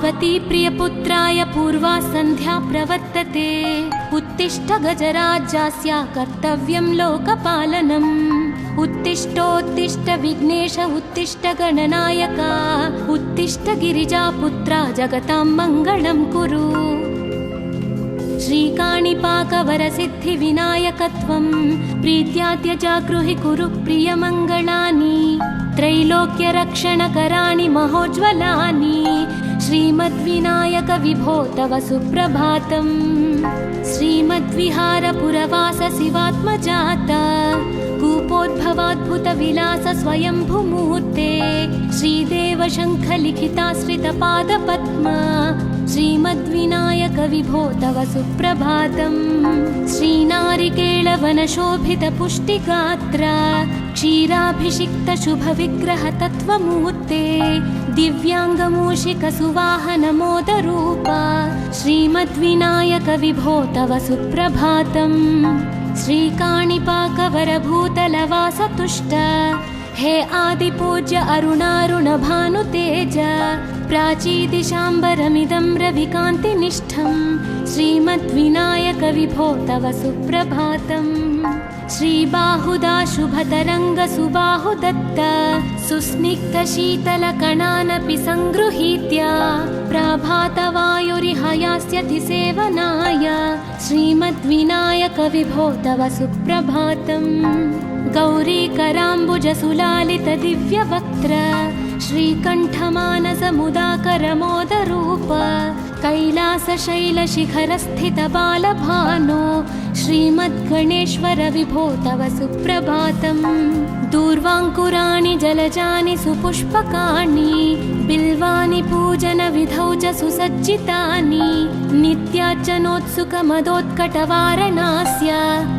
पार्वती प्रियपुत्राय पूर्वा सन्ध्या प्रवर्तते। उत्तिष्ठ गजराज्यस्य कर्तव्यं लोकपालनम्। उत्तिष्ठोत्तिष्ठ विघ्नेश उत्तिष्ठ गणनायक। उत्तिष्ठ गिरिजापुत्रा जगतां मङ्गलं कुरु। श्रीकाणिपाकवरसिद्धिविनायकत्वं प्रीत्याद्य जागृहि कुरु प्रियमङ्गलानि। त्रैलोक्यरक्षणकराणि महोज्ज्वलानि। श्रीमद्विनायक विभो तव सुप्रभातम्। श्रीमद्विहारपुरवास शिवात्मजात कूपोद्भवाद्भुतविलास स्वयंभूमूर्ते। श्रीदेव शङ्खलिखिताश्रितपादपद्म। श्रीमद्विनायक विभो तव सुप्रभातम्। श्रीनारिकेळवनशोभितपुष्टिगात्र क्षीराभिषिक्त शुभविग्रह तत्त्वमूर्ते। दिव्याङ्गमूषिकसुवाहनमोदरूप श्रीमद्विनायक विभो तव सुप्रभातम्। श्रीकाणिपाकवरभूतलवासतुष्ट हे आदिपूज्य अरुणारुणभानुतेज। प्राचीदिशाम्बरमिदं रविकान्तिनिष्ठं श्रीमद्विनायक विभो तव सुप्रभातम्। श्रीबाहुदा शुभतरङ्गसुबाहुदत्त सुस्निग्धशीतलकणानपि सङ्गृहीत्य प्रभातवायुरिहयास्यति सेवनाय श्रीमद्विनायक विभो तव सुप्रभातम्। गौरीकराम्बुजसुलालित दिव्यवक्त्र श्रीकण्ठमानसमुदाकरमोदरूप कैलासशैलशिखरस्थित बालभानो श्रीमद्गणेश्वर विभो तव सुप्रभातम्। दूर्वाङ्कुराणि जलजानि सुपुष्पकाणि बिल्वानि पूजनविधौ च सुसज्जितानि। नित्यार्चनोत्सुकमदोत्कटवारणास्य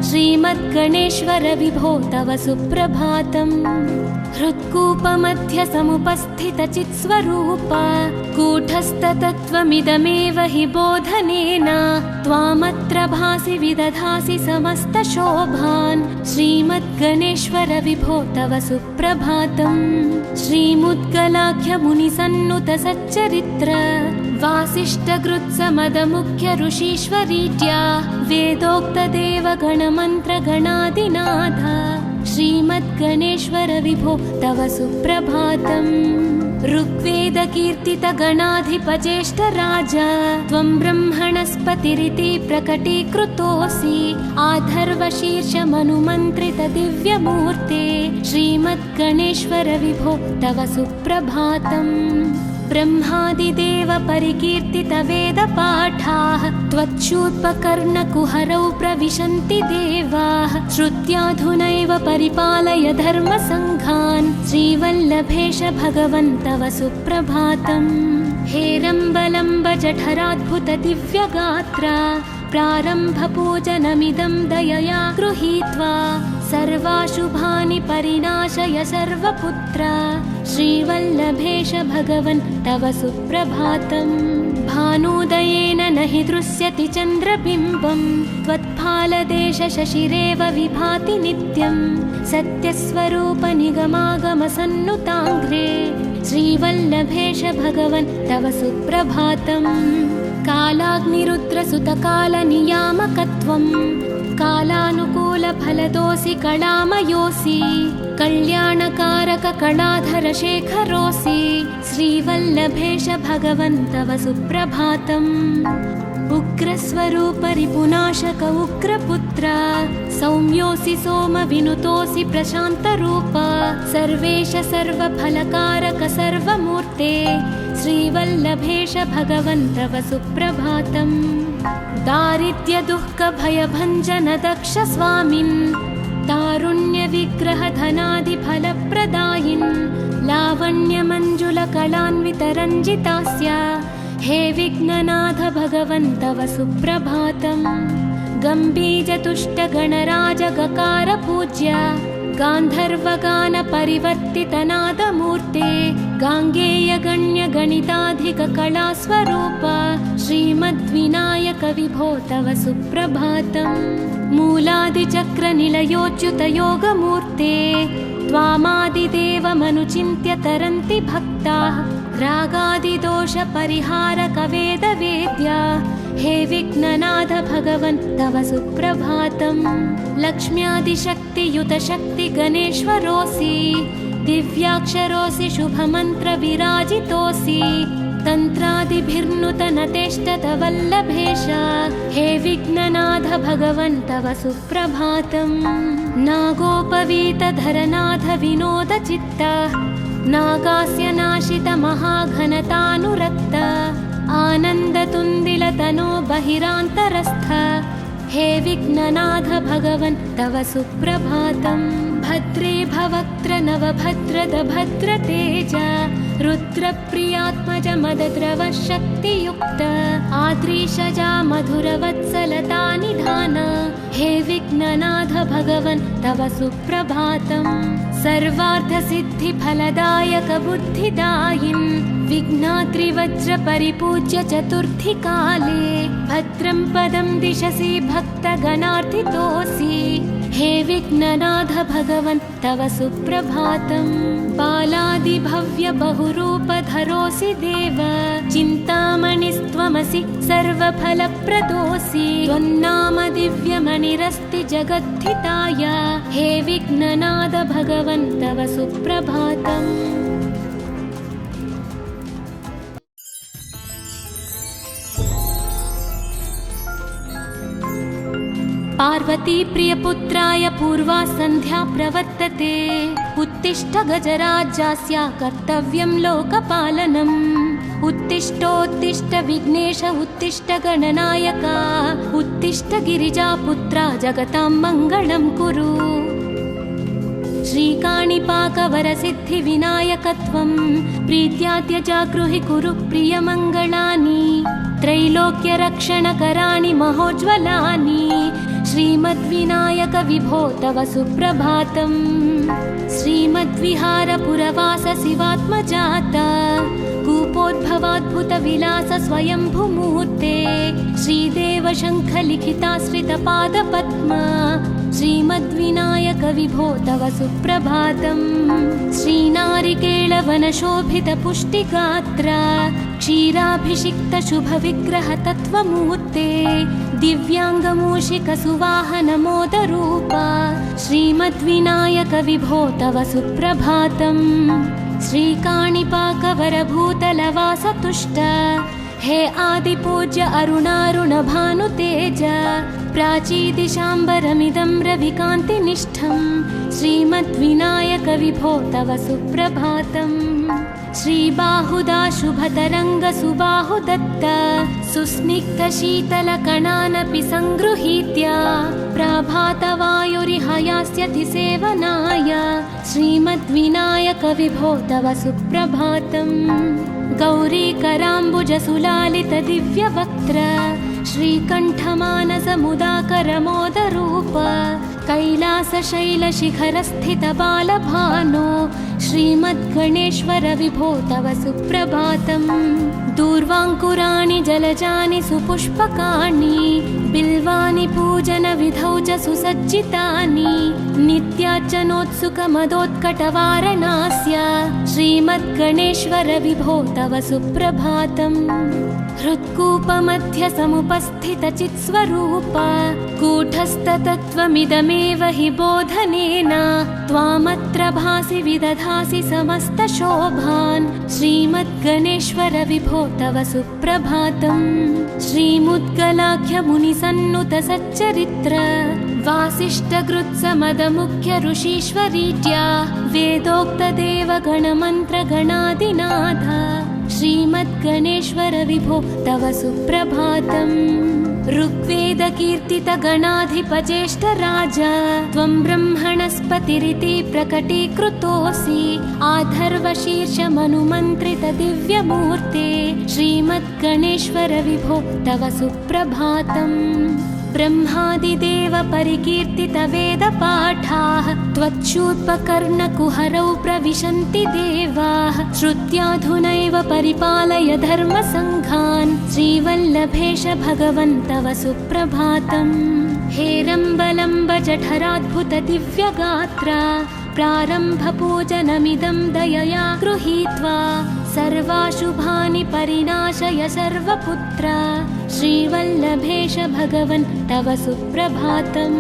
श्रीमद्गणेश्वर विभो तव सुप्रभातम्। हृत्कूपमध्य समुपस्थितचित्स्वरूप कूटस्थतत्त्वमिदमेव हि बोधनेन त्वामत्र भासि विदधासि समस्तशोभान् श्रीमद्गणेश्वर विभो तव सुप्रभातम्। श्रीमुद्गलाख्यमुनिसन्नुत सच्चरित्र वासिष्ठगृत्समदमुख्य ऋषीश्वरीत्या वेदोक्तदेवगणमन्त्रगणादिनाथ श्रीमद्गणेश्वर विभो तव सुप्रभातम्। ऋग्वेदकीर्तितगणाधिपज्येष्ठराज त्वं ब्रह्मणस्पतिरिति प्रकटीकृतोऽसि। आधर्वशीर्षमनुमन्त्रित दिव्यमूर्ते श्रीमद्गणेश्वर विभो तव सुप्रभातम्। ब्रह्मादिदेव परिकीर्तित वेदपाठाः त्वच्छूर्पकर्णकुहरौ प्रविशन्ति देवाः। श्रुत्याधुनैव परिपालय धर्मसङ्घान् श्रीवल्लभेश भगवन् तव सुप्रभातम्। हेरम्बलम्ब जठराद्भुत दिव्यगात्र प्रारम्भपूजनमिदं दयया गृहीत्वा सर्वाशुभानि परिनाशय सर्वपुत्र श्रीवल्लभेश भगवन् तव सुप्रभातम्। भानुदयेन न हि दृश्यति चन्द्रबिम्बं त्वत्फालदेश शशिरेव विभाति नित्यं। सत्यस्वरूप निगमागमसन्नुताङ्घ्रे श्रीवल्लभेश भगवन् तव सुप्रभातम्। कालाग्निरुद्रसुतकालनियामकत्वं कालानुकूलफलदोऽसि कलामयोऽसि। कल्याणकारक कलाधर शेखरोऽसि श्रीवल्लभेश भगवन् तव सुप्रभातम्। उग्रस्वरूप रिपुनाशक उग्रपुत्र सौम्योऽसि सोमविनुतोऽसि प्रशान्तरूप। सर्वेश सर्वफलकारक सर्वमूर्ते श्रीवल्लभेश भगवन् तव सुप्रभातम्। दारिद्र्य दुःख भयभञ्जन दक्ष स्वामिन् तारुण्य विग्रह धनादिफलप्रदायिन् लावण्य मंजुल कलान्वित रञ्जितास्य हे विघ्ननाथ भगवन् तव सुप्रभातम्। गम्भीजतुष्ट गणराज गकार पूज्य गान्धर्वगान परिवर्तित नादमूर्ते गाङ्गेय गण्य गणिताधिक कलास्वरूप श्रीमद्विनायक विभो तव सुप्रभातम्। मूलादिचक्र निलयोच्युत योगमूर्ते त्वामादिदेवमनुचिन्त्य तरन्ति भक्ताः रागादिदोषपरिहारकवेदवेद्या हे विघ्ननाथ भगवन् तव सुप्रभातम्। लक्ष्म्यादिशक्तियुतशक्तिगणेश्वरोऽसि दिव्याक्षरोऽसि शुभमन्त्रविराजितोऽसि तन्त्रादिभिर्नुतनतेष्टतवल्लभेश हे विघ्ननाथ भगवन् तव सुप्रभातम्। नागोपवीतधरनाथ विनोदचित्त नागास्य नाशितमहाघनतानुरक्त आनन्दतुन्दिलतनो बहिरान्तरस्थ हे विघ्ननाथ भगवन् तव सुप्रभातम्। भद्रे भवक्त्र नवभद्रद भद्रतेज रुद्रप्रियात्मज मदद्रवशक्तियुक्त आद्रीशजा मधुरवत्सलता निधान हे विघ्ननाथ भगवन् तव सुप्रभातम्। सर्वार्थसिद्धिफलदायक बुद्धिदायिन् विघ्नाद्रिवज्रपरिपूज्य चतुर्थीकाले भद्रं पदं दिशसि भक्तगणार्थितोऽसि हे विघ्ननाथ भगवन् तव सुप्रभातम्। बालादिभव्य बहुरूपधरोऽसि देव चिन्तामणिस्त्वमसि सर्वफलप्रदोऽसि त्वन्नाम दिव्यमणिरस्ति जगद्धिताय हे विघ्ननाथ भगवन् तव सुप्रभातम्। पार्वती प्रियपुत्राय पूर्वा सन्ध्या प्रवर्तते उत्तिष्ठ गजराज्यास्य कर्तव्यं लोकपालनम्। उत्तिष्ठोत्तिष्ठ विघ्नेश उत्तिष्ठ गणनायक उत्तिष्ठ गिरिजापुत्रा जगतां मङ्गलं कुरु। श्रीकाणिपाकवरसिद्धिविनायकत्वं प्रीत्याद्यजागृहि कुरु प्रियमङ्गलानि त्रैलोक्यरक्षणकराणि महोज्ज्वलानि श्रीमद्विनायक विभो तव सुप्रभातम्। श्रीमद्विहारपुरवास शिवात्मजात कूपोद्भवाद्भुतविलास स्वयंभुमूर्ते श्रीदेव शङ्खलिखिताश्रितपादपद्म श्रीमद्विनायक विभो तव सुप्रभातम्। श्रीनारिकेळवनशोभितपुष्टिगात्र क्षीराभिषिक्त शुभविग्रह तत्त्वमूर्ते दिव्याङ्गमूषिकसुवाहनमोदरूप श्रीमद्विनायक विभो तव सुप्रभातम्। श्रीकाणिपाकवरभूतलवासतुष्ट हे आदिपूज्य अरुणारुणभानुतेज प्राचीदिशाम्बरमिदं रविकान्तिनिष्ठं श्रीमद्विनायक विभो तव सुप्रभातम्। श्रीबाहुदा शुभतरङ्गसुबाहुदत्त सुस्निग्धशीतलकणानपि सङ्गृहीत्य प्रभातवायुरिहयास्यति सेवनाय श्रीमद्विनायक विभो तव सुप्रभातम्। गौरीकराम्बुजसुलालितदिव्यवक्त्र श्रीकण्ठमानसमुदाकरमोदरूप कैलासशैलशिखरस्थितबालभानो श्रीमद्गणेश्वर विभो तव सुप्रभातम्। दूर्वाङ्कुराणि जलजानि सुपुष्पकाणि बिल्वानि पूजनविधौ च सुसज्जितानि नित्यार्चनोत्सुकमदोत्कटवारणास्य श्रीमद्गणेश्वर विभो तव सुप्रभातम्। हृत्कूपमध्यसमुपस्थितचित्स्वरूप कूटस्थतत्त्वमिदमेव हि बोधनेन त्वामत्र भासि विदधासि समस्तशोभान् श्रीमद्गणेश्वर विभो तव सुप्रभातम्। श्रीमुद्गलाख्यमुनिसन्नुतसच्चरित्र वासिष्ठकृत्समदमुख्य ऋषीश्वरीत्या वेदोक्तदेवगणमन्त्रगणादिनाथ श्रीमद्गणेश्वर विभो तव सुप्रभातम्। ऋग्वेदकीर्तितगणाधिपज्येष्ठराज त्वं ब्रह्मणस्पतिरिति प्रकटीकृतोऽसि आधर्वशीर्षमनुमन्त्रितदिव्यमूर्ते श्रीमद्गणेश्वर विभो तव सुप्रभातम्। ब्रह्मादिदेव परिकीर्तितवेदपाठाः त्वच्छूर्पकर्णकुहरौ प्रविशन्ति देवाः श्रुत्याधुनैव परिपालय धर्मसङ्घान् श्रीवल्लभेश भगवन् तव सुप्रभातम्। हेरम्बलम्ब जठराद्भुतदिव्यगात्र प्रारम्भपूजनमिदं दयया गृहीत्वा सर्वाशुभानि परिनाशय सर्वपुत्र श्रीवल्लभेश भगवन् तव सुप्रभातम्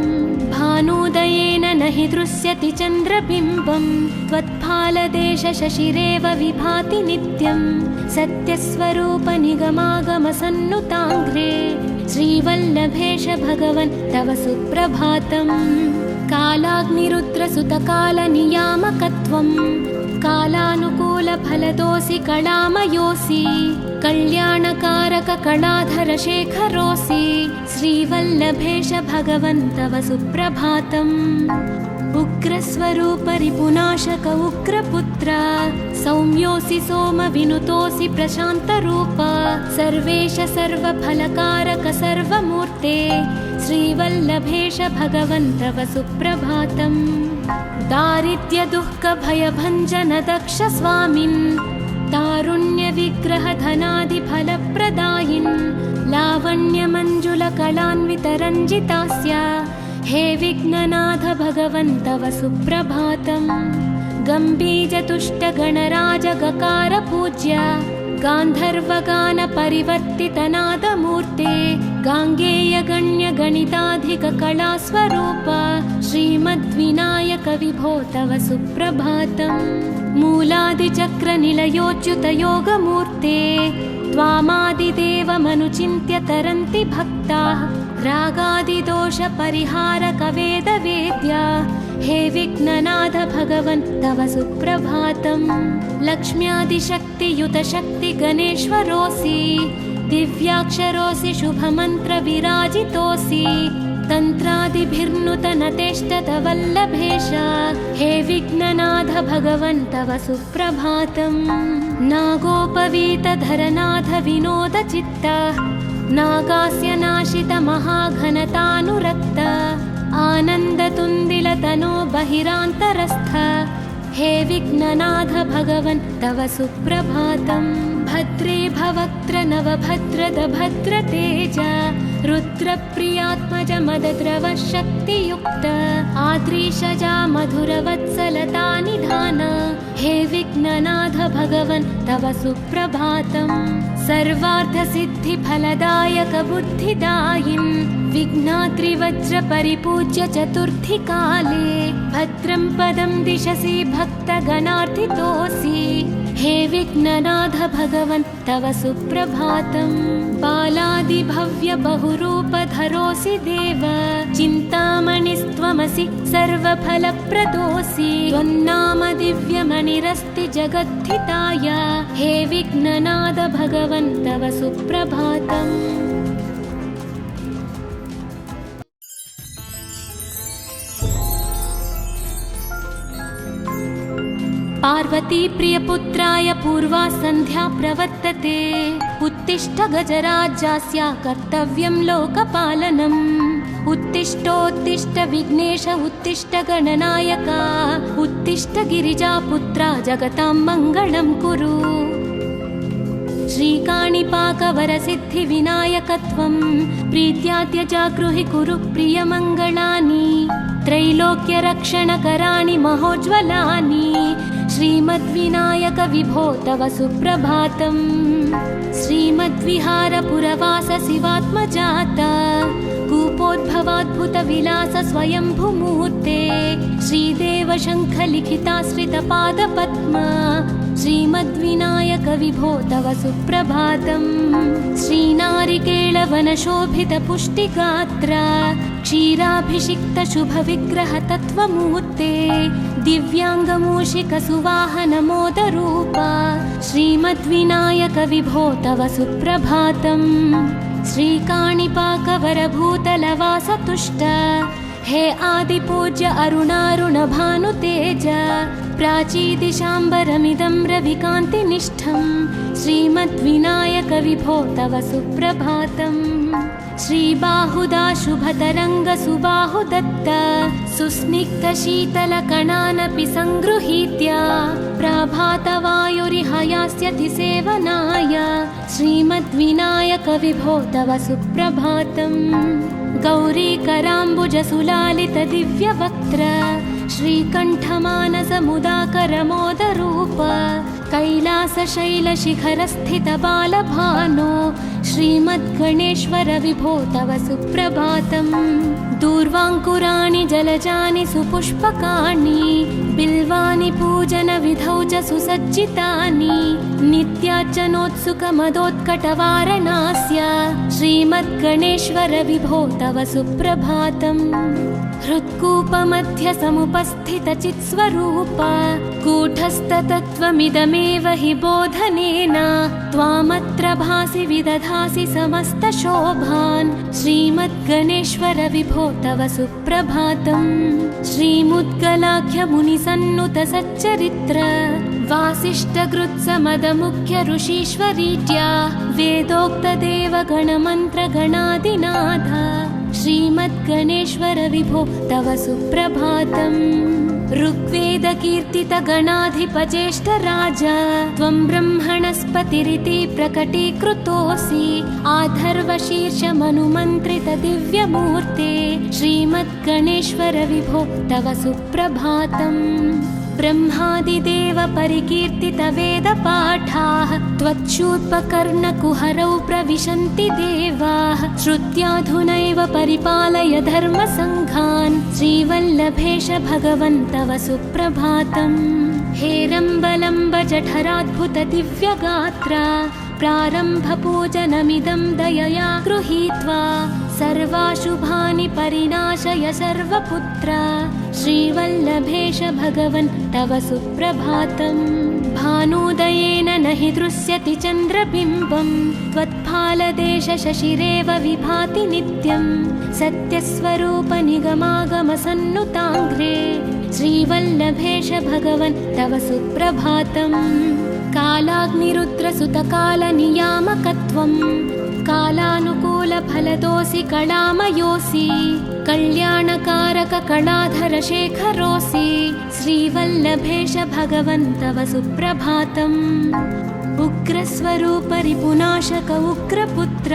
भानुदयेन न हि दृश्यति चन्द्रबिम्बं त्वत्फालदेश शशिरेव विभाति नित्यं सत्यस्वरूप निगमागमसन्नुताङ्घ्रे श्रीवल्लभेश भगवन् तव सुप्रभातम् कालाग्निरुद्रसुतकालनियामकत्वं कालानुकूलफलदोऽसि कलामयोऽसि कल्याणकारक कलाधरशेखरोऽसि श्रीवल्लभेश भगवन् तव सुप्रभातम् उग्रस्वरूपरिपुनाशक उग्रपुत्र सौम्योऽसि सोमविनुतोऽसि प्रशान्तरूप सर्वेश सर्वफलकारक सर्वमूर्ते श्रीवल्लभेश भगवन् तव सुप्रभातम् दारिद्र्यदुःखभयभञ्जन दक्ष स्वामिन् तारुण्यविग्रहधनादिफलप्रदायिन् लावण्यमञ्जुलकलान्वितरञ्जितास्य हे विघ्ननाथ भगवन् तव सुप्रभातम् गम्भीजतुष्टगणराजगकार पूज्य गान्धर्वगानपरिवर्तितनादमूर्ते गाङ्गेयगण्यगणिताधिककलास्वरूप श्रीमद्विनायक विभो तव सुप्रभातम् मूलादिचक्रनिलयोच्युतयोगमूर्ते त्वामादिदेवमनुचिन्त्य तरन्ति भक्ताः रागादिदोषपरिहारक वेदवेद्या हे विघ्ननाथ भगवन् तव सुप्रभातम् लक्ष्म्यादिशक्तियुतशक्ति गणेश्वरोऽसि दिव्याक्षरोऽसि शुभमन्त्रविराजितोऽसि तन्त्रादिभिर्नुतनतेष्टत वल्लभेश हे विघ्ननाथ भगवन् तव सुप्रभातम् नागोपवीतधरनाथ विनोदचित्त नागास्य नाशित महाघनतानुरक्त आनन्दतुन्दिलतनो बहिरान्तरस्थ हे विघ्ननाथ भगवन् तव सुप्रभातम् भद्रे भवक्त्र नवभद्रद भद्रतेज रुद्रप्रियात्मज मदद्रव शक्तियुक्त आद्रीशजा मधुरवत्सलता निधान हे विघ्ननाथ भगवन् तव सुप्रभातम् सर्वार्थसिद्धिफलदायक बुद्धिदायिन् विघ्नाद्रिवज्रपरिपूज्य चतुर्थी काले भद्रं पदं दिशसि भक्तगणार्थितोऽसि हे विघ्ननाथ भगवन् तव सुप्रभातम् बालादिभव्य बहुरूपधरोऽसि देव चिन्तामणिस्त्वमसि सर्वफलप्रदोऽसि त्वन्नाम दिव्यमणिरस्ति जगद्धिताय हे विघ्ननाथ भगवन् तव सुप्रभातम् पार्वती प्रियपुत्राय पूर्वा सन्ध्या प्रवर्तते उत्तिष्ठ गजराज्यास्य कर्तव्यं लोकपालनम् उत्तिष्ठोत्तिष्ठ विघ्नेश उत्तिष्ठ गणनायक उत्तिष्ठ गिरिजापुत्रा जगतां मङ्गलं कुरु श्रीकाणिपाकवरसिद्धिविनायकत्वं प्रीत्याद्य जागृहि कुरु प्रियमङ्गलानि त्रैलोक्यरक्षणकराणि महोज्ज्वलानि श्रीमद्विनायक विभो तव सुप्रभातम् श्रीमद्विहारपुरवास शिवात्मजात कूपोद्भवाद्भुतविलास स्वयंभुमूर्ते श्रीदेव शङ्खलिखिताश्रितपादपद्मा श्रीमद्विनायक विभो तव सुप्रभातम् श्रीनारिकेळवनशोभितपुष्टिगात्र क्षीराभिषिक्त शुभविग्रह तत्त्वमूर्ते दिव्याङ्गमूषिकसुवाहनमोदरूप श्रीमद्विनायक विभो तव सुप्रभातम् श्रीकाणिपाकवरभूतलवासतुष्ट हे आदिपूज्य अरुणारुणभानुतेज प्राचीदिशाम्बरमिदं रविकान्तिनिष्ठं श्रीमद्विनायक विभो तव सुप्रभातम् श्रीबाहुदा शुभतरङ्ग सुबाहुदत्त सुस्निग्धशीतलकणानपि सङ्गृहीत्य प्रभातवायुरिहयास्यति सेवनाय श्रीमद्विनायक विभो तव सुप्रभातम् गौरीकराम्बुजसुलालितदिव्यवक्त्र श्रीकण्ठमानसमुदाकरमोदरूप कैलासशैलशिखरस्थितबालभानो श्रीमद्गणेश्वर विभो तव सुप्रभातम्। दूर्वाङ्कुराणि जलजानि सुपुष्पकाणि बिल्वानि पूजनविधौ च सुसज्जितानि नित्यार्चनोत्सुकमदोत्कटवारणास्य श्रीमद्गणेश्वर विभो तव सुप्रभातम्। हृत्कूपमध्य समुपस्थितचित्स्वरूप कूटस्थतत्त्वमिदमेव हि बोधनेन त्वामत्र भासि विदधासि समस्तशोभान् श्रीमद्गणेश्वर विभो तव सुप्रभातम्। श्रीमुद्गलाख्यमुनिसन्नुत सच्चरित्र वासिष्ठकृत्समदमुख्य ऋषीश्वरीत्या वेदोक्तदेवगणमन्त्रगणादिनाथ श्रीमद्गणेश्वर विभो तव सुप्रभातम्। ऋग्वेदकीर्तितगणाधिपज्येष्ठराज त्वं ब्रह्मणस्पतिरिति प्रकटीकृतोऽसि आधर्वशीर्षमनुमन्त्रितदिव्यमूर्ते श्रीमद्गणेश्वर विभो तव सुप्रभातम्। ब्रह्मादिदेव परिकीर्तितवेदपाठाः त्वच्छूर्पकर्णकुहरौ प्रविशन्ति देवाः श्रुत्याधुनैव परिपालय धर्मसङ्घान् श्रीवल्लभेश भगवन् तव सुप्रभातम्। हेरम्बलम्ब जठराद्भुत दिव्यगात्र प्रारम्भपूजनमिदं दयया गृहीत्वा सर्वाशुभानि परिनाशय सर्वपुत्र श्रीवल्लभेश भगवन् तव सुप्रभातम्। भानुदयेन न हि दृश्यति चन्द्रबिम्बं त्वत्फालदेश शशिरेव विभाति नित्यं सत्यस्वरूप निगमागमसन्नुताङ्घ्रे श्रीवल्लभेश भगवन् तव सुप्रभातम्। कालाग्निरुद्रसुतकालनियामकत्वं कालानुकूलफलदोऽसि कलामयोऽसि कल्याणकारक कलाधर शेखरोऽसि श्रीवल्लभेश भगवन् तव सुप्रभातम्। उग्रस्वरूप रिपुनाशक उग्रपुत्र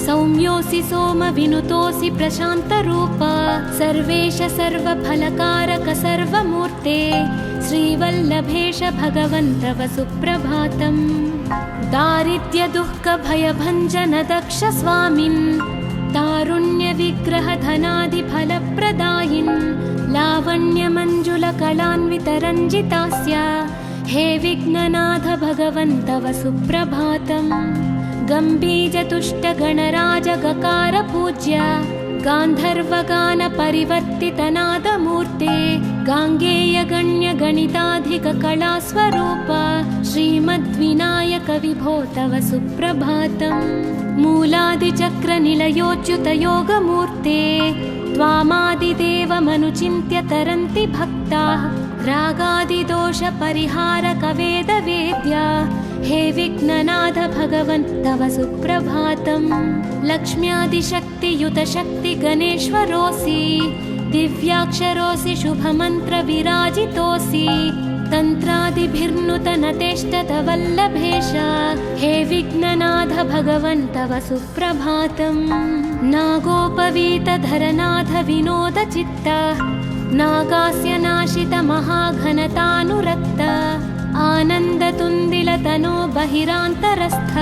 सौम्योऽसि सोमविनुतोऽसि प्रशान्तरूप सर्वेश सर्वफलकारक सर्वमूर्ते श्रीवल्लभेश भगवन् तव सुप्रभातम्। दारिद्र्यदुःखभयभञ्जन दक्ष स्वामिन् तारुण्यविग्रह धनादिफलप्रदायिन् लावण्यमञ्जुलकलान्वितरञ्जितास्य हे विघ्ननाथ भगवन् तव सुप्रभातम्। गम्भीजतुष्टगणराज गकार पूज्य गान्धर्वगान परिवर्तितनादमूर्ते गाङ्गेय गण्य गणिताधिक कलास्वरूप श्रीमद्विनायक विभो तव सुप्रभातम्। मूलादिचक्र निलयोच्युत योगमूर्ते त्वामादिदेवमनुचिन्त्य तरन्ति भक्ताः रागादिदोष परिहारक वेदवेद्या हे विघ्ननाथ भगवन् तव सुप्रभातम्। लक्ष्म्यादिशक्तियुत शक्ति गणेश्वरोऽसि दिव्याक्षरोऽसि शुभमन्त्र विराजितोऽसि तन्त्रादिभिर्नुत नतेष्टत वल्लभेश हे विघ्ननाथ भगवन् तव सुप्रभातम्। नागोपवीतधरनाथ विनोद चित्त नागास्य नाशित महाघनतानुरक्त आनन्दतुन्दिलतनो बहिरान्तरस्थ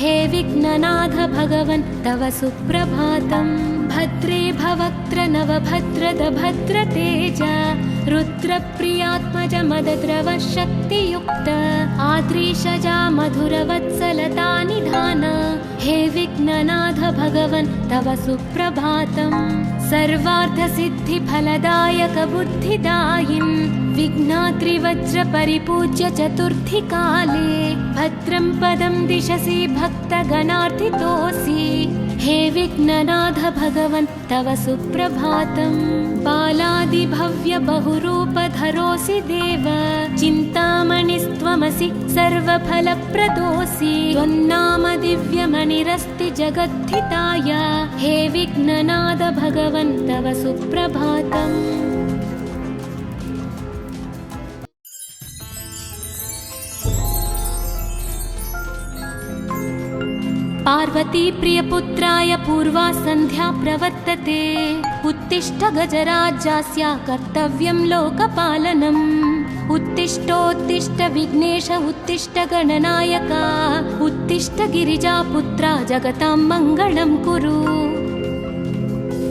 हे विघ्ननाथ भगवन् तव सुप्रभातम्। भद्रे भवक्त्र नवभद्रद भद्रतेज रुद्रप्रियात्मज मदद्रव शक्तियुक्त आद्रीशजा मधुरवत्सलता निधान हे विघ्ननाथ भगवन् तव सुप्रभातम्। सर्वार्थसिद्धिफलदायक बुद्धिदायिन् विघ्नाद्रिवज्र परिपूज्य चतुर्थी काले भद्रं पदं दिशसि भक्तगणार्थितोऽसि हे विघ्ननाथ भगवन् तव सुप्रभातम्। बालादिभव्य बहुरूपधरोऽसि देव चिन्तामणिस्त्वमसि सर्वफलप्रदोऽसि त्वन्नाम दिव्यमणिरस्ति जगद्धिताय हे विघ्ननाथ भगवन् तव सुप्रभातम्। पार्वती प्रियपुत्राय पूर्वा सन्ध्या प्रवर्तते उत्तिष्ठ गजराज्यास्य कर्तव्यं लोकपालनम्। उत्तिष्ठोत्तिष्ठ विघ्नेश उत्तिष्ठ गणनायक उत्तिष्ठ गिरिजापुत्रा जगतां मङ्गलं कुरु।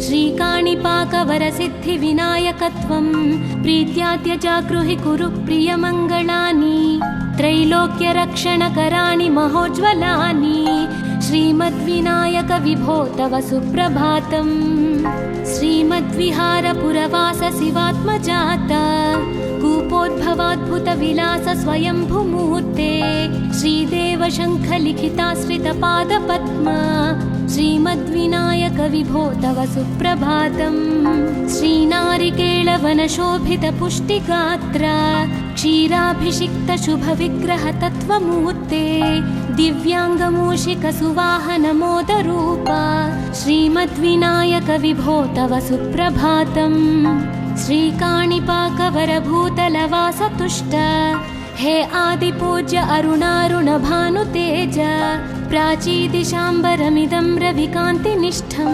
श्रीकाणिपाकवरसिद्धिविनायकत्वं प्रीत्याद्य जागृहि कुरु प्रियमङ्गलानि त्रैलोक्यरक्षणकराणि महोज्ज्वलानि श्रीमद्विनायक विभो तव सुप्रभातम्। श्रीमद्विहारपुरवास शिवात्मजात कूपोद्भवाद्भुतविलास स्वयंभूमूर्ते श्रीदेव शङ्खलिखिताश्रितपादपद्म श्रीमद्विनायक विभो तव सुप्रभातम्। श्रीनारिकेळवनशोभितपुष्टिगात्र क्षीराभिषिक्त शुभविग्रह तत्त्वमूर्ते दिव्याङ्गमूषिकसुवाहनमोदरूप श्रीमद्विनायक विभो तव सुप्रभातम्। श्रीकाणिपाकवरभूतलवासतुष्ट हे आदिपूज्य अरुणारुणभानुतेज प्राचीदिशाम्बरमिदं रविकान्तिनिष्ठं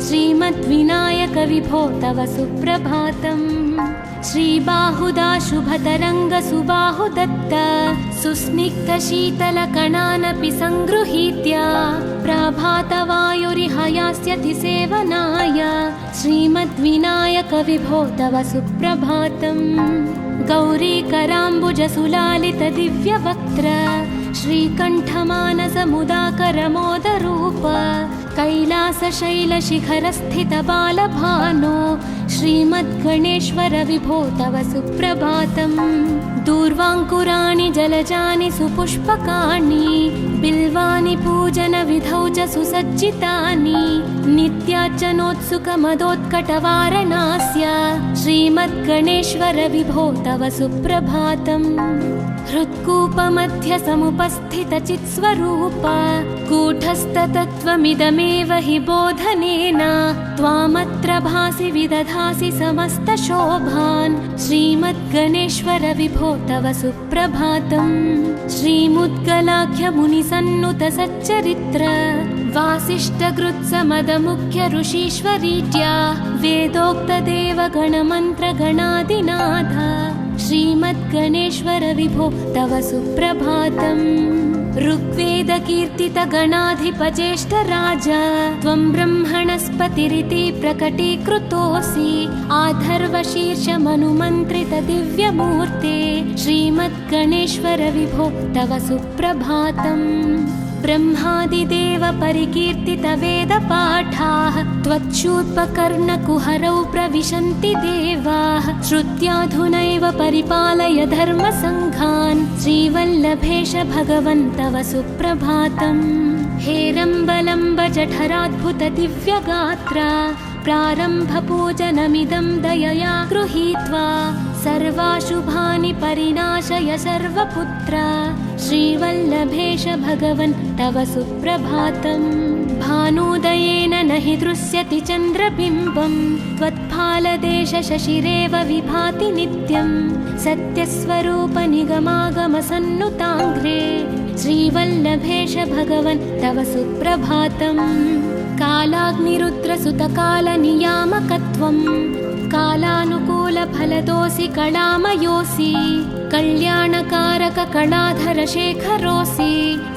श्रीमद्विनायक विभो तव सुप्रभातम्। श्रीबाहुदा शुभतरङ्गसुबाहुदत्त सुस्निग्धशीतलकणानपि सङ्गृहीत्य प्रभातवायुरिहयास्यति सेवनाय श्रीमद्विनायक विभो तव सुप्रभातम्। गौरीकराम्बुजसुलालित दिव्यवक्त्र श्रीकण्ठमानसमुदाकरमोदरूप कैलासशैलशिखरस्थित बालभानो श्रीमद्गणेश्वर विभो तव सुप्रभातम्। दूर्वाङ्कुराणि जलजानि सुपुष्पकाणि बिल्वानि पूजनविधौ च सुसज्जितानि नित्यार्चनोत्सुकमदोत्कटवारणास्य श्रीमद्गणेश्वर विभो तव सुप्रभातम्। हृत्कूपमध्य समुपस्थितचित्स्वरूप कूटस्थतत्त्वमिदमेव हि बोधनेन त्वामत्र भासि विदधासि समस्तशोभान् श्रीमद्गणेश्वर विभो तव सुप्रभातम्। श्रीमुद्गलाख्यमुनिसन्नुत सच्चरित्र वासिष्ठकृत्समदमुख्य ऋषीश्वरीत्या वेदोक्तदेवगणमन्त्रगणादिनाथ श्रीमद्गणेश्वर विभो तव सुप्रभातम्। ऋग्वेदकीर्तितगणाधिपज्येष्ठराज त्वं ब्रह्मणस्पतिरिति प्रकटीकृतोऽसि आधर्वशीर्षमनुमन्त्रित दिव्यमूर्ते श्रीमद्गणेश्वर विभो तव सुप्रभातम्। ब्रह्मादिदेव परिकीर्तित वेदपाठाः त्वच्छूर्पकर्णकुहरौ प्रविशन्ति देवाः श्रुत्याधुनैव परिपालय धर्मसङ्घान् श्रीवल्लभेश भगवन् तव सुप्रभातम्। हेरम्बलम्ब जठराद्भुत दिव्यगात्र प्रारम्भपूजनमिदं दयया गृहीत्वा सर्वाशुभानि परिनाशय सर्वपुत्र श्रीवल्लभेश भगवन् तव सुप्रभातम्। भानुदयेन न हि दृश्यति चन्द्रबिम्बं त्वत्फालदेश शशिरेव विभाति नित्यं सत्यस्वरूप निगमागमसन्नुताङ्घ्रे श्रीवल्लभेश भगवन् तव सुप्रभातम्। कालाग्निरुद्रसुतकालनियामकत्वं कालानुकूलफलदोऽसि कलामयोऽसि कल्याणकारक कलाधर शेखरोऽसि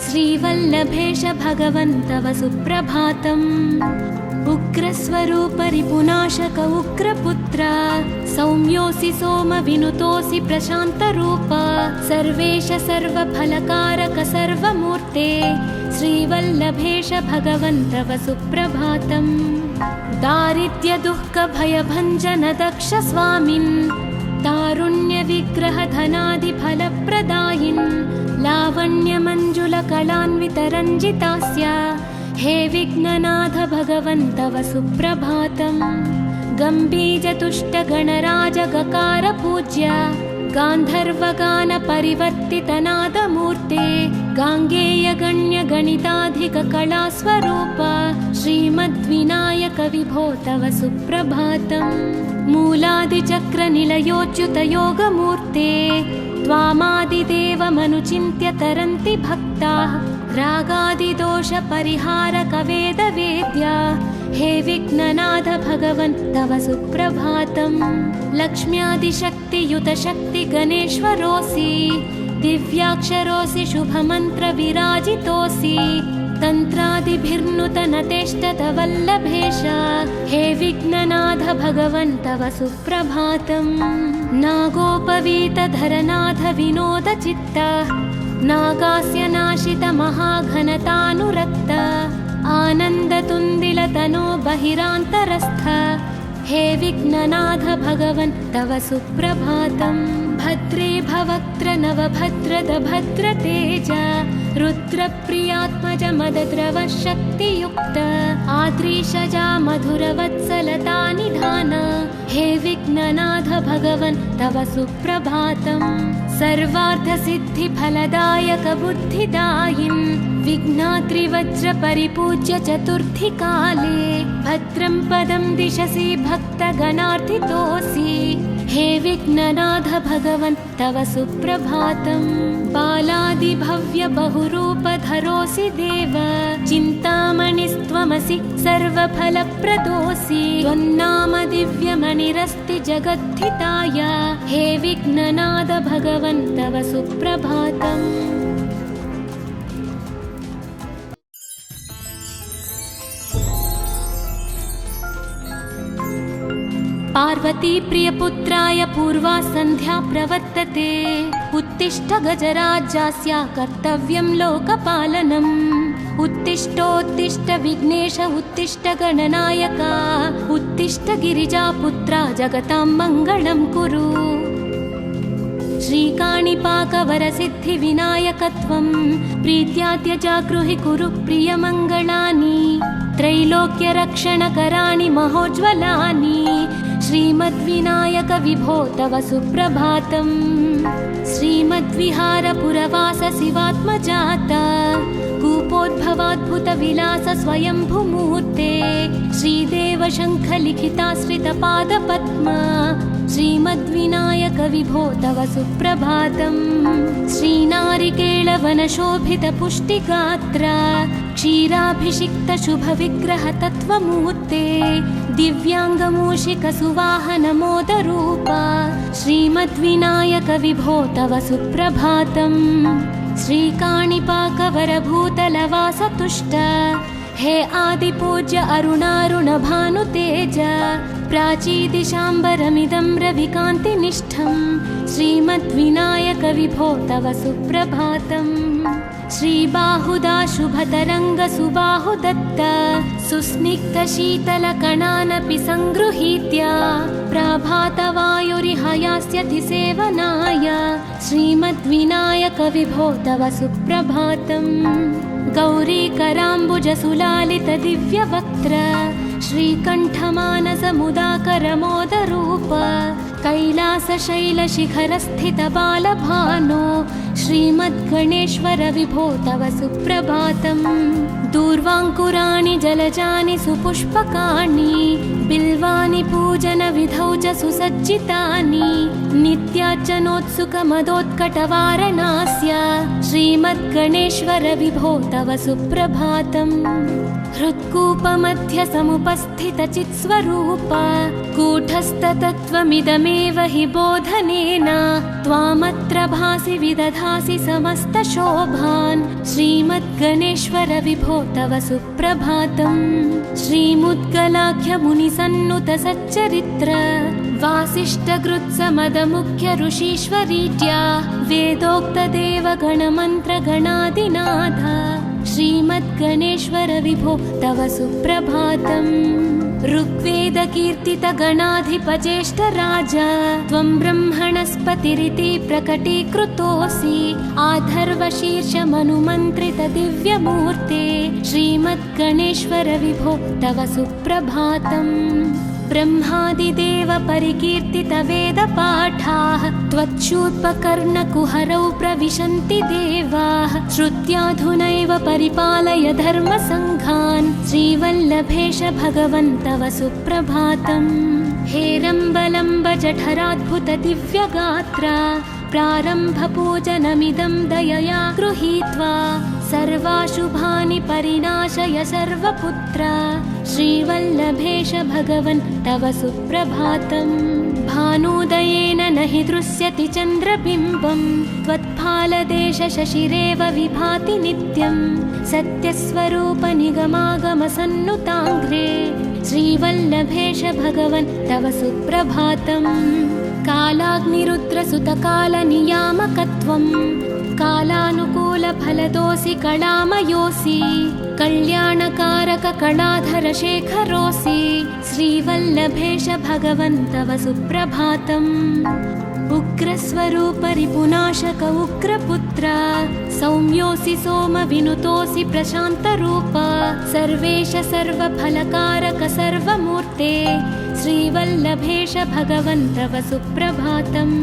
श्रीवल्लभेश भगवन् तव सुप्रभातम्। उग्रस्वरूप रिपुनाशक उग्रपुत्र सौम्योऽसि सोमविनुतोऽसि प्रशान्तरूप सर्वेश सर्वफलकारक सर्वमूर्ते श्रीवल्लभेश भगवन् तव सुप्रभातम्। दारिद्र्यदुःखभयभञ्जन दक्ष स्वामिन् तारुण्यविग्रहधनादिफलप्रदायिन् लावण्यमञ्जुलकलान्वितरञ्जितास्य हे विघ्ननाथ भगवन् तव सुप्रभातम्। गम्भीजतुष्टगणराजगकार पूज्य गान्धर्वगानपरिवर्तितनादमूर्ते गाङ्गेयगण्यगणिताधिककलास्वरूप श्रीमद्विनायक विभो तव सुप्रभातम्। मूलादिचक्रनिलयोच्युतयोगमूर्ते त्वामादिदेवमनुचिन्त्य तरन्ति भक्ताः रागादिदोषपरिहारकवेदवेद्या हे विघ्ननाथ भगवन् तव सुप्रभातम्। लक्ष्म्यादिशक्तियुतशक्ति गणेश्वरोऽसि दिव्याक्षरोऽसि शुभमन्त्रविराजितोऽसि तन्त्रादिभिर्नुतनतेष्टतवल्लभेश हे विघ्ननाथ भगवन् तव सुप्रभातम् नागोपवीतधरनाथ विनोदचित्त नागास्य नाशित महाघनतानुरक्त आनन्दतुन्दिलतनो बहिरान्तरस्थ हे विघ्ननाथ भगवन् तव सुप्रभातम् भद्रे भवक्त्र नवभद्रद भद्रतेज रुद्रप्रियात्मज मदद्रव शक्तियुक्त आद्रीशजा मधुरवत्सलता निधान हे विघ्ननाथ भगवन् तव सुप्रभातम् सर्वार्थसिद्धिफलदायक बुद्धिदायिन् विघ्नाद्रिवज्रपरिपूज्य चतुर्थी काले भद्रं पदं दिशसि भक्तगणार्थितोऽसि हे विघ्ननाथ भगवन् तव सुप्रभातम् बालादिभव्य बहुरूपधरोऽसि देव चिन्तामणिस्त्वमसि सर्वफलप्रदोऽसि त्वन्नाम दिव्यमणिरस्ति जगद्धिताय हे विघ्ननाथ भगवन् तव सुप्रभातम् पार्वती प्रियपुत्राय पूर्वा सन्ध्या प्रवर्तते उत्तिष्ठ गजराज्यास्य कर्तव्यं लोकपालनम् उत्तिष्ठोत्तिष्ठ विघ्नेश उत्तिष्ठ गणनायका उत्तिष्ठ गिरिजापुत्रा जगतां मङ्गलं कुरु श्रीकाणिपाकवरसिद्धिविनायकत्वं प्रीत्याद्य जागृहि कुरु प्रियमङ्गलानि त्रैलोक्यरक्षणकराणि महोज्ज्वलानि श्रीमद्विनायक विभो तव सुप्रभातम् श्रीमद्विहारपुरवास शिवात्मजाता कूपोद्भवाद्भुतविलास स्वयंभुमूर्ते श्रीदेव शङ्खलिखिताश्रितपादपद्मा श्रीमद्विनायक विभो तव सुप्रभातम् श्रीनारिकेळवनशोभितपुष्टिगात्र क्षीराभिषिक्तशुभविग्रहतत्त्वमूर्ते दिव्याङ्गमूषिकसुवाहनमोदरूपा श्रीमद्विनायक विभो तव सुप्रभातम् श्रीकाणिपाकवरभूतलवासतुष्ट हे आदिपूज्य अरुणारुणभानुतेज प्राचीदिशाम्बरमिदं रविकान्तिनिष्ठं श्रीमद्विनायक विभो तव सुप्रभातम् श्रीबाहुदा शुभतरङ्गसुबाहुदत्त सुस्निग्धशीतलकणानपि सङ्गृहीत्य प्रभातवायुरिहयास्यति सेवनाय श्रीमद्विनायक विभो तव सुप्रभातम् गौरीकराम्बुजसुलालितदिव्यवक्त्र श्रीकण्ठमानसमुदाकरमोदरूप कैलासशैलशिखरस्थितबालभानो श्रीमद्गणेश्वर विभो तव सुप्रभातम् दूर्वाङ्कुराणि जलजानि सुपुष्पकाणि बिल्वानि पूजनविधौ च सुसज्जितानि नित्यार्चनोत्सुकमदोत्कटवारणास्य श्रीमद्गणेश्वर विभो तव सुप्रभातम् हृत्कूपमध्य समुपस्थितचित्स्वरूप कूटस्थतत्त्वमिदमेव हि बोधनेन त्वामत्र भासि विदधासि समस्तशोभान् श्रीमद्गणेश्वर विभो तव सुप्रभातम् श्रीमुद्गलाख्यमुनिसन्नुतसच्चरित्र वासिष्ठकृत्समदमुख्य ऋषीश्वरीत्या वेदोक्तदेवगणमन्त्रगणादिनाथ श्रीमद्गणेश्वर विभो तव सुप्रभातम् ऋग्वेदकीर्तितगणाधिपज्येष्ठराज त्वं ब्रह्मणस्पतिरिति प्रकटीकृतोऽसि आधर्वशीर्षमनुमन्त्रितदिव्यमूर्ते श्रीमद्गणेश्वर विभो तव सुप्रभातम् ब्रह्मादिदेव परिकीर्तितवेदपाठाः त्वच्छूर्पकर्णकुहरौ प्रविशन्ति देवाः श्रुत्याधुनैव परिपालय धर्मसङ्घान् श्रीवल्लभेश भगवन् तव सुप्रभातम् हेरम्बलम्ब जठराद्भुतदिव्यगात्र प्रारम्भपूजनमिदं दयया गृहीत्वा सर्वाशुभानि परिनाशय सर्वपुत्र श्रीवल्लभेश भगवन् तव सुप्रभातम् भानुदयेन न हि दृश्यति चन्द्रबिम्बम् त्वत्फालदेश शशिरेव विभाति नित्यम् सत्यस्वरूप निगमागमसन्नुताङ्घ्रे श्रीवल्लभेश भगवन् तव सुप्रभातम् कालाग्निरुद्रसुतकालनियामकत्वम् कालानुकूलफलदोऽसि कलामयोऽसि कल्याणकारक कलाधर शेखरोऽसि श्रीवल्लभेश भगवन् तव सुप्रभातम् उग्रस्वरूप रिपुनाशक उग्रपुत्र सौम्योऽसि सोमविनुतोऽसि प्रशान्तरूप सर्वेश सर्वफलकारक सर्वमूर्ते श्रीवल्लभेश भगवन् तव सुप्रभातम्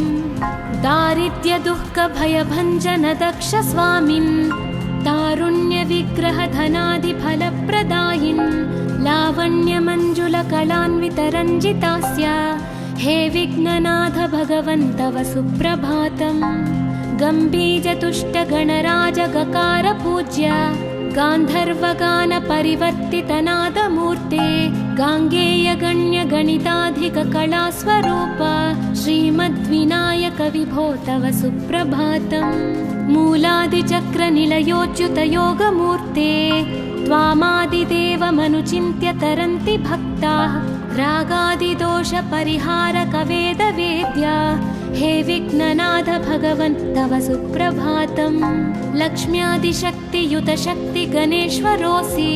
दारिद्र्यदुःखभयभञ्जन दक्ष स्वामिन् तारुण्यविग्रह धनादिफलप्रदायिन् लावण्यमञ्जुलकलान्वितरञ्जितास्य हे विघ्ननाथ भगवन् तव सुप्रभातम् गम्भीजतुष्टगणराज गकार पूज्य गान्धर्वगान परिवर्तितनादमूर्ते गाङ्गेय गणिताधिक कलास्वरूप श्रीमद्विनायक विभो तव सुप्रभातम् मूलादिचक्र निलयोच्युत योगमूर्ते त्वामादिदेवमनुचिन्त्य तरन्ति भक्ताः रागादिदोष परिहारक वेदवेद्य हे विघ्ननाथ भगवन् तव सुप्रभातम् लक्ष्म्यादिशक्तियुत शक्ति गणेश्वरोऽसि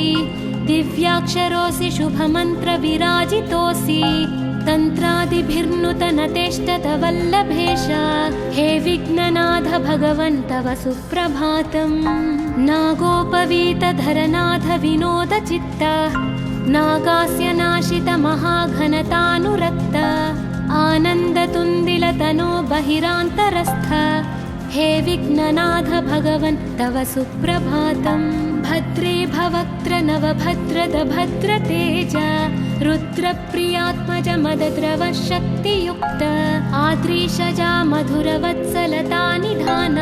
दिव्याक्षरोऽसि शुभमन्त्र विराजितोऽसि तन्त्रादिभिर्नुतनतेष्टत वल्लभेश हे विघ्ननाथ भगवन् तव सुप्रभातम् नागोपवीतधरनाथ विनोद चित्त नागास्य नाशित महाघनतानुरक्त आनन्दतुन्दिलतनो बहिरान्तरस्थ हे विघ्ननाथ भगवन् तव सुप्रभातम् भद्रे भवक्त्र नवभद्रद भद्रतेज रुद्रप्रियात्मज मदद्रव शक्तियुक्त आद्रीशजा मधुरवत्सलता निधान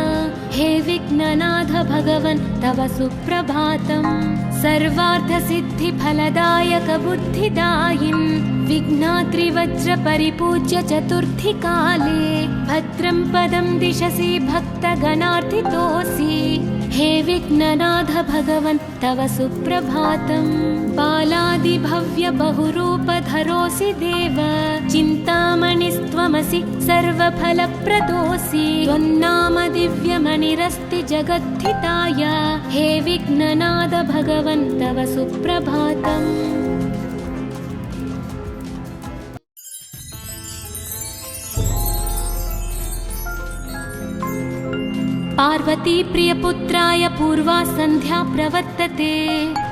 हे विघ्ननाथ भगवन् तव सुप्रभातम् सर्वार्थसिद्धिफलदायक बुद्धिदायिन् विघ्नात्रिवज्र परिपूज्य चतुर्थी काले भद्रं पदं दिशसि भक्तगणार्थितोऽसि हे विघ्ननाथ भगवन् तव सुप्रभातम् बालादिभव्य बहुरूपधरोऽसि देव चिन्तामणिस्त्वमसि सर्वफलप्रदोऽसि त्वन्नाम दिव्यमणिरस्ति जगद्धिताय हे विघ्ननाथ भगवन् तव सुप्रभातम् पार्वती प्रियपुत्राय पूर्वा सन्ध्या प्रवर्तते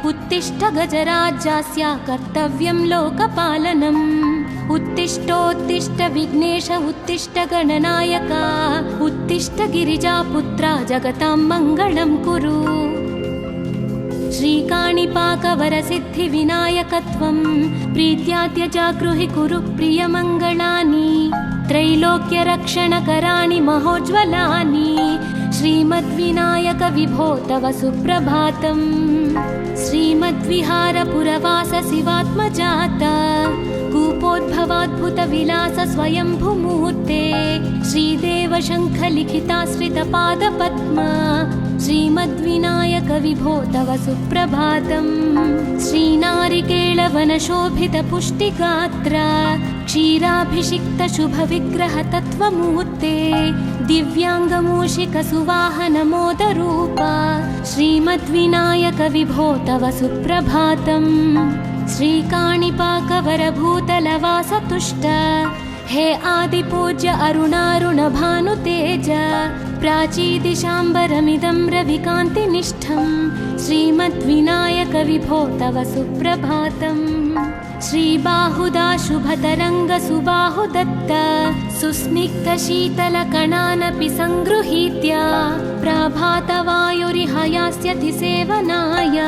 उत्तिष्ठ गजराज्यस्य कर्तव्यं लोकपालनम् उत्तिष्ठोत्तिष्ठ विघ्नेश उत्तिष्ठ गणनायक उत्तिष्ठ गिरिजापुत्रा जगतां मङ्गलं कुरु श्रीकाणिपाकवरसिद्धिविनायकत्वं प्रीत्याद्य जागृहि कुरु प्रियमङ्गलानि त्रैलोक्यरक्षणकराणि महोज्ज्वलानि श्रीमद्विनायक विभो तव सुप्रभातम् श्रीमद्विहारपुरवास शिवात्मजात कूपोद्भवाद्भुतविलास स्वयंभूमूर्ते श्रीदेव शङ्खलिखिताश्रितपादपद्मा श्रीमद्विनायक विभो तव सुप्रभातम् श्रीनारिकेळवनशोभितपुष्टिगात्र क्षीराभिषिक्त शुभविग्रह तत्त्वमूर्ते दिव्याङ्गमूषिक सुवाहन मोदरूप श्रीमद्विनायक विभो तव सुप्रभातम् श्रीकाणिपाकवरभूतलवासतुष्ट हे आदिपूज्य अरुणारुण भानुतेज प्राचीदिशाम्बरमिदं रविकान्तिनिष्ठं श्रीमद्विनायक विभो तव सुप्रभातम् श्रीबाहुदा शुभतरङ्ग सुबाहुदत्त सुस्निग्धशीतलकणानपि सङ्गृहीत्य प्रभातवायुरिहयास्यति सेवनाय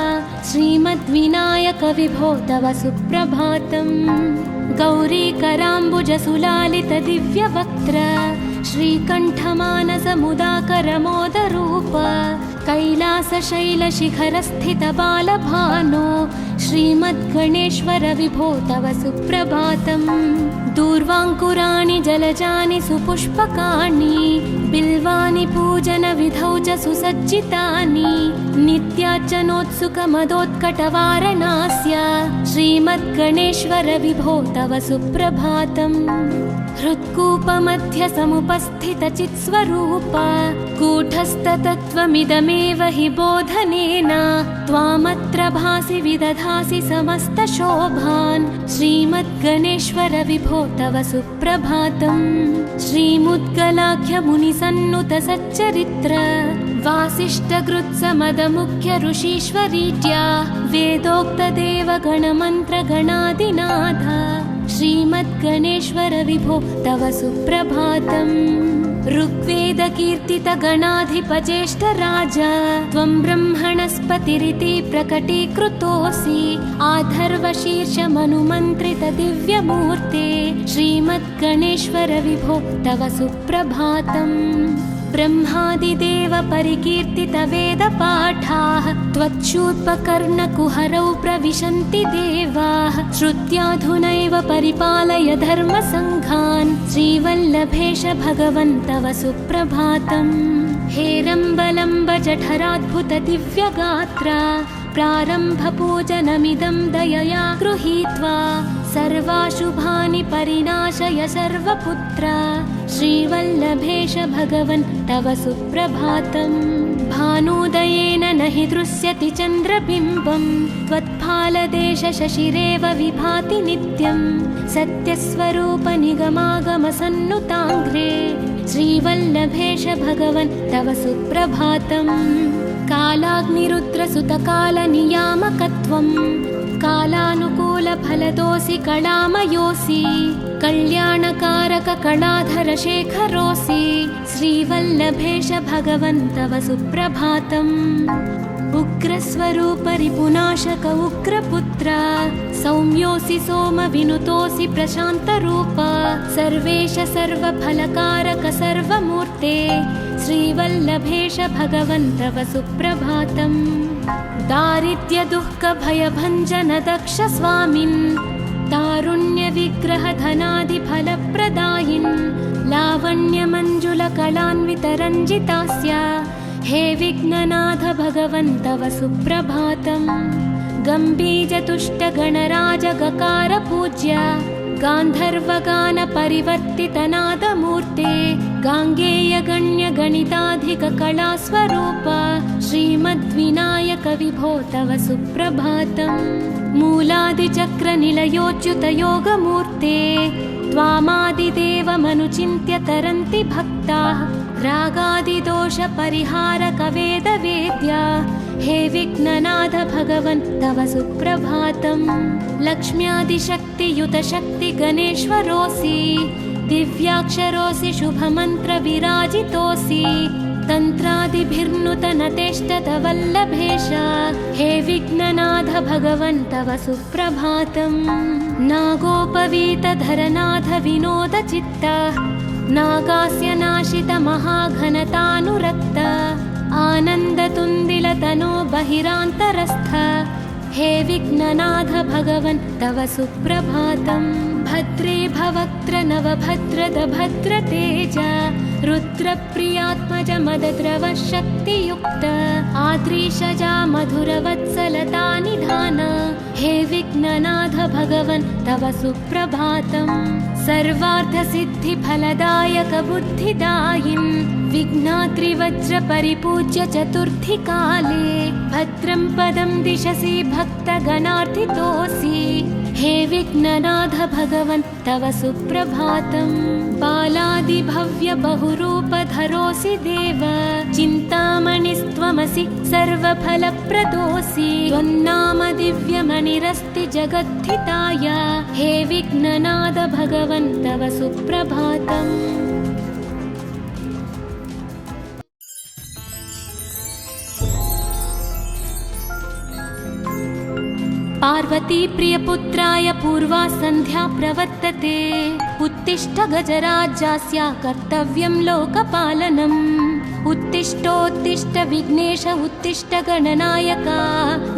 श्रीमद्विनायक विभो तव सुप्रभातम् गौरीकराम्बुजसुलालित दिव्यवक्त्र श्रीकण्ठमानसमुदाकर मोदरूप कैलासशैलशिखरस्थितबालभानो श्रीमद्गणेश्वर विभो तव सुप्रभातम्। दूर्वाङ्कुराणि जलजानि सुपुष्पकाणि बिल्वानि पूजनविधौ च सुसज्जितानि नित्यार्चनोत्सुकमदोत्कटवारणास्य श्रीमद्गणेश्वर विभो तव सुप्रभातम्। हृत्कूपमध्य समुपस्थितचित्स्वरूप कूटस्थतत्त्वमिदमेव हि बोधनेन त्वामत्र भासि विदधासि समस्तशोभान् श्रीमद्गणेश्वर विभो तव सुप्रभातम्। श्रीमुद्गलाख्यमुनिसन्नुत सच्चरित्र वासिष्ठकृत्समदमुख्य ऋषीश्वरीत्या वेदोक्तदेवगणमन्त्रगणादिनाथ श्रीमद्गणेश्वर विभो तव सुप्रभातम्। ऋग्वेदकीर्तितगणाधिपज्येष्ठराज त्वं ब्रह्मणस्पतिरिति प्रकटीकृतोऽसि आधर्वशीर्षमनुमन्त्रितदिव्यमूर्ते श्रीमद्गणेश्वर विभो तव सुप्रभातम्। ब्रह्मादिदेव परिकीर्तितवेदपाठाः त्वच्छूर्पकर्णकुहरौ प्रविशन्ति देवाः श्रुत्याधुनैव परिपालय धर्मसङ्घान् श्रीवल्लभेश भगवन् तव सुप्रभातम्। हेरम्बलम्ब जठराद्भुत दिव्यगात्रा प्रारम्भपूजनमिदं दयया गृहीत्वा सर्वाशुभानि परिनाशय सर्वपुत्र श्रीवल्लभेश भगवन् तव सुप्रभातम्। भानुदयेन न हि दृश्यति चन्द्रबिम्बं त्वत्फालदेशशशिरेव विभाति नित्यं सत्यस्वरूप निगमागमसन्नुताङ्घ्रे श्रीवल्लभेश भगवन् तव सुप्रभातम्। कालाग्निरुद्रसुतकालनियामकत्वं कालानुकूलफलदोऽसि कलामयोऽसि कल्याणकारककलाधरशेखरोऽसि श्रीवल्लभेश भगवन् तव सुप्रभातम्। उग्रस्वरूप रिपुनाशक उग्रपुत्र सौम्योऽसि सोमविनुतोऽसि प्रशान्तरूप सर्वेश सर्वफलकारक सर्वमूर्ते श्रीवल्लभेश भगवन् तव सुप्रभातम्। दारिद्र्यदुःखभयभञ्जन दक्ष स्वामिन् तारुण्यविग्रहधनादिफलप्रदायिन् लावण्यमञ्जुलकलान्वितरञ्जितास्य हे विघ्ननाथ भगवन् तव सुप्रभातम्। गम्भीरतुष्टगणराजगकार पूज्य गान्धर्वगानपरिवर्तितनादमूर्ते गाङ्गेयगण्यगणिताधिककलास्वरूप श्रीमद्विनायक विभो तव सुप्रभातम्। मूलादिचक्रनिलयोच्युतयोगमूर्ते त्वामादिदेवमनुचिन्त्य तरन्ति भक्ताः रागादिदोषपरिहारकवेदवेद्या हे विघ्ननाथ भगवन् तव सुप्रभातम्। लक्ष्म्यादिशक्तियुतशक्तिगणेश्वरोऽसि दिव्याक्षरोऽसि शुभमन्त्रविराजितोऽसि तन्त्रादिभिर्नुतनतेष्टतवल्लभेश हे विघ्ननाथ भगवन् तव सुप्रभातम्। नागोपवीतधरनाथ विनोदचित्त नागास्य नाशित महाघनतानुरक्त आनन्दतुन्दिलतनो बहिरान्तरस्थ हे विघ्ननाथ भगवन् तव सुप्रभातम्। भद्रे भवक्त्र नवभद्रद भद्रतेज रुद्रप्रियात्मज मदद्रव शक्तियुक्त आद्रीशजा मधुरवत्सलता निधान हे विघ्ननाथ भगवन् तव सुप्रभातम्। सर्वार्थसिद्धिफलदायक बुद्धिदायिन् विघ्नाद्रिवज्रपरिपूज्य चतुर्थीकाले भद्रं पदं दिशसि भक्तगणार्थितोऽसि हे विघ्ननाथ भगवन् तव सुप्रभातम्। बालादिभव्य बहुरूपधरोऽसि देव चिन्तामणिस्त्वमसि सर्वफलप्रदोऽसि त्वन्नाम दिव्यमणिरस्ति जगद्धिताय हे विघ्ननाथ भगवन् तव सुप्रभातम्। पार्वती प्रियपुत्राय पूर्वा सन्ध्या प्रवर्तते उत्तिष्ठ गजराज्यास्य कर्तव्यं लोकपालनम्। उत्तिष्ठोत्तिष्ठ विघ्नेश उत्तिष्ठ गणनायक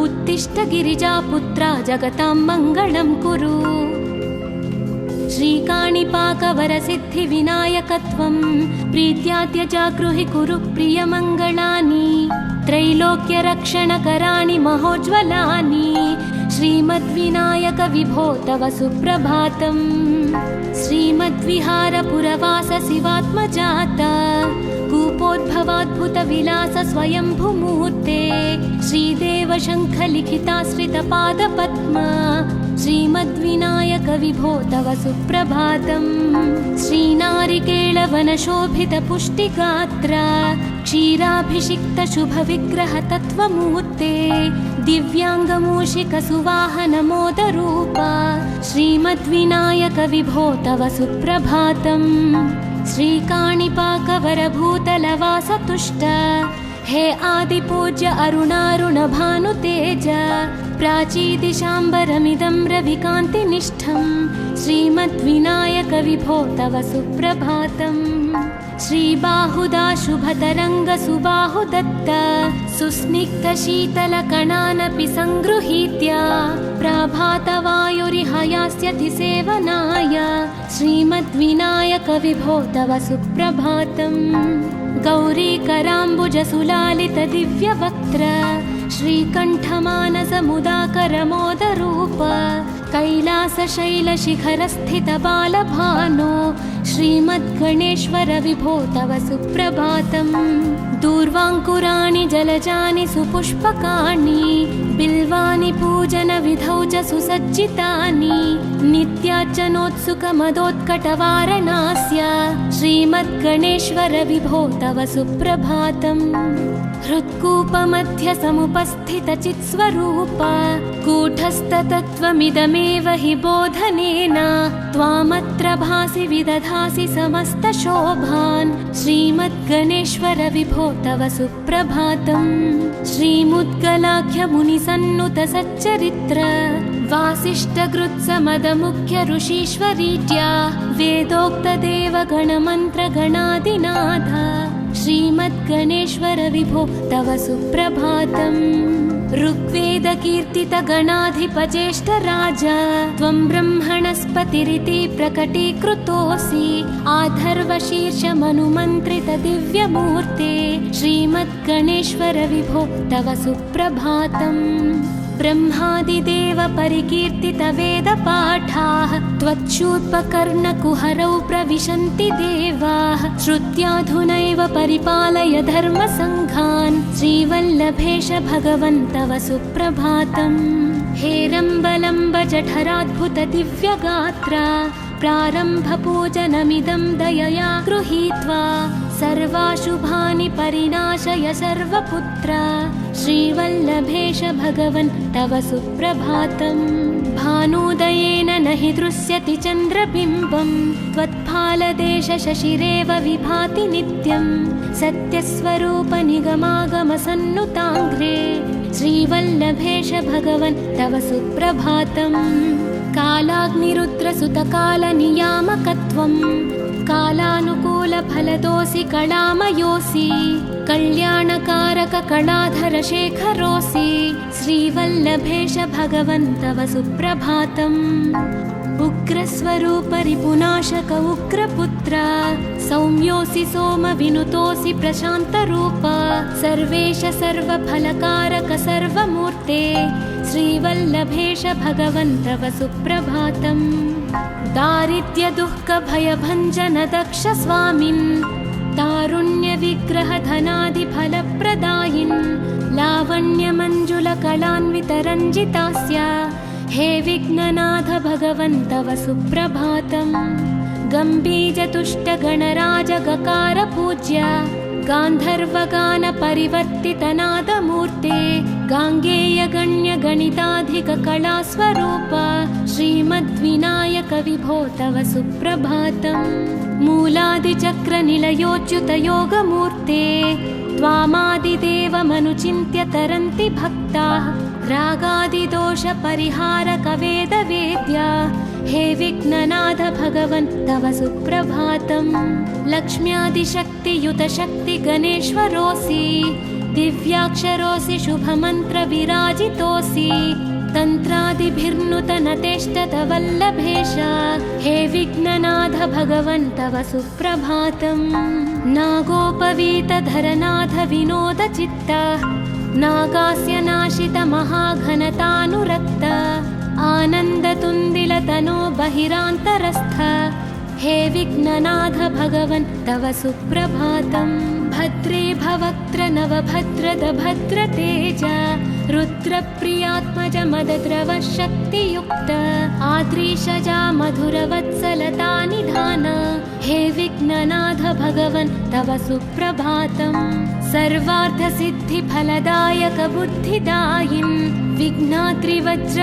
उत्तिष्ठ गिरिजापुत्रा जगतां मङ्गलं कुरु। श्रीकाणिपाकवरसिद्धिविनायकत्वं प्रीत्याद्य जागृहि कुरु प्रियमङ्गलानि त्रैलोक्यरक्षणकराणि महोज्ज्वलानि श्रीमद्विनायक विभो तव सुप्रभातम्। श्रीमद्विहारपुरवास शिवात्मजात कूपोद्भवाद्भुतविलास स्वयंभुमूर्ते श्रीदेव शङ्खलिखिताश्रितपादपद्मा श्रीमद्विनायक विभो तव सुप्रभातम्। श्रीनारिकेळवनशोभितपुष्टिगात्र क्षीराभिषिक्त शुभविग्रह तत्त्वमूर्ते दिव्याङ्गमूषिकसुवाहनमोदरूप श्रीमद्विनायक विभो तव सुप्रभातम्। श्रीकाणिपाकवरभूतलवासतुष्ट हे आदिपूज्य अरुणारुणभानुतेज प्राचीदिशाम्बरमिदं रविकान्तिनिष्ठं श्रीमद्विनायक विभो तव सुप्रभातम्। श्रीबाहुदा शुभतरङ्गसुबाहुदत्त सुस्निग्धशीतलकणानपि सङ्गृहीत्य प्रभातवायुरिहयास्यति सेवनाय श्रीमद्विनायक विभो तव सुप्रभातम्। गौरीकराम्बुजसुलालितदिव्यवक्त्र श्रीकण्ठमानसमुदाकरमोदरूप कैलासशैलशिखरस्थितबालभानो श्रीमद्गणेश्वर विभो तव सुप्रभातम्। दूर्वाङ्कुराणि जलजानि सुपुष्पकाणि बिल्वानि पूजनविधौ च सुसज्जितानि नित्यार्चनोत्सुकमदोत्कटवारणास्य श्रीमद्गणेश्वर विभो तव सुप्रभातम्। हृत्कूपमध्यसमुपस्थितचित्स्वरूप कूटस्थतत्त्वमिदमेव हि बोधनेन त्वामत्र भासि विदधासि समस्तशोभान् श्रीमद्गणेश्वर विभो तव सुप्रभातम्। श्रीमुद्गलाख्यमुनिसन्नुतसच्चरित्र वासिष्ठकृत्समदमुख्य ऋषीश्वरीत्या वेदोक्तदेवगणमन्त्रगणादिनाथ श्रीमद्गणेश्वर विभो तव सुप्रभातम्। ऋग्वेदकीर्तितगणाधिपज्येष्ठराज त्वं ब्रह्मणस्पतिरिति प्रकटीकृतोऽसि आधर्वशीर्षमनुमन्त्रितदिव्यमूर्ते श्रीमद्गणेश्वर विभो तव सुप्रभातम्। ब्रह्मादिदेव परिकीर्तितवेदपाठाः त्वच्छूर्पकर्णकुहरौ प्रविशन्ति देवाः श्रुत्याधुनैव परिपालय धर्मसङ्घान् श्रीवल्लभेश भगवन् तव सुप्रभातम्। हेरम्बलम्ब जठराद्भुतदिव्यगात्र प्रारम्भपूजनमिदं दयया गृहीत्वा सर्वाशुभानि परिनाशय सर्वपुत्र श्रीवल्लभेश भगवन् तव सुप्रभातम्। भानुदयेन न हि दृश्यति चन्द्रबिम्बं त्वत्फालदेशशशिरेव विभाति नित्यं सत्यस्वरूप निगमागमसन्नुताङ्घ्रे श्रीवल्लभेश भगवन् तव सुप्रभातम्। कालाग्निरुद्रसुतकालनियामकत्वं कालानुकूलफलदोऽसि कलामयोऽसि कल्याणकारक कलाधरशेखरोऽसि श्रीवल्लभेश भगवन् तव सुप्रभातम्। उग्रस्वरूप रिपुनाशक उग्रपुत्र सौम्योऽसि सोमविनुतोऽसि प्रशान्तरूप सर्वेश सर्वफलकारक सर्वमूर्ते श्रीवल्लभेश भगवन् तव सुप्रभातम्। दारिद्र्यदुःखभयभञ्जन दक्ष स्वामिन् तारुण्यविग्रहधनादिफलप्रदायिन् लावण्यमञ्जुलकलान्वितरञ्जितास्य हे विघ्ननाथ भगवन् तव सुप्रभातम्। गम्भीजतुष्टगणराजगकार पूज्य गान्धर्वगानपरिवर्तितनादमूर्ते गाङ्गेयगण्यगणिताधिककलास्वरूप श्रीमद्विनायक विभो तव सुप्रभातम्। मूलादिचक्रनिलयोच्युतयोगमूर्ते त्वामादिदेवमनुचिन्त्य तरन्ति भक्ताः रागादिदोषपरिहारक वेदवेद्या हे विघ्ननाथ भगवन् तव सुप्रभातम्। लक्ष्म्यादिशक्तियुतशक्ति गणेश्वरोऽसि दिव्याक्षरोऽसि शुभमन्त्रविराजितोऽसि तन्त्रादिभिर्नुतनतेष्टतवल्लभेश हे विघ्ननाथ भगवन् तव सुप्रभातम् नागोपवीतधरनाथ विनोदचित्त नागास्य नाशित महाघनतानुरक्त आनन्दतुन्दिलतनो बहिरान्तरस्थ हे विघ्ननाथ भगवन् तव सुप्रभातम् भद्रे भवक्त्र नवभद्रद भद्रतेज रुद्रप्रियात्मज मदद्रव शक्तियुक्त आद्रीशजा मधुरवत्सलता निधान हे विघ्ननाथ भगवन् तव सुप्रभातम् सर्वार्थसिद्धिफलदायक बुद्धिदायिन् विघ्नात्रिवज्र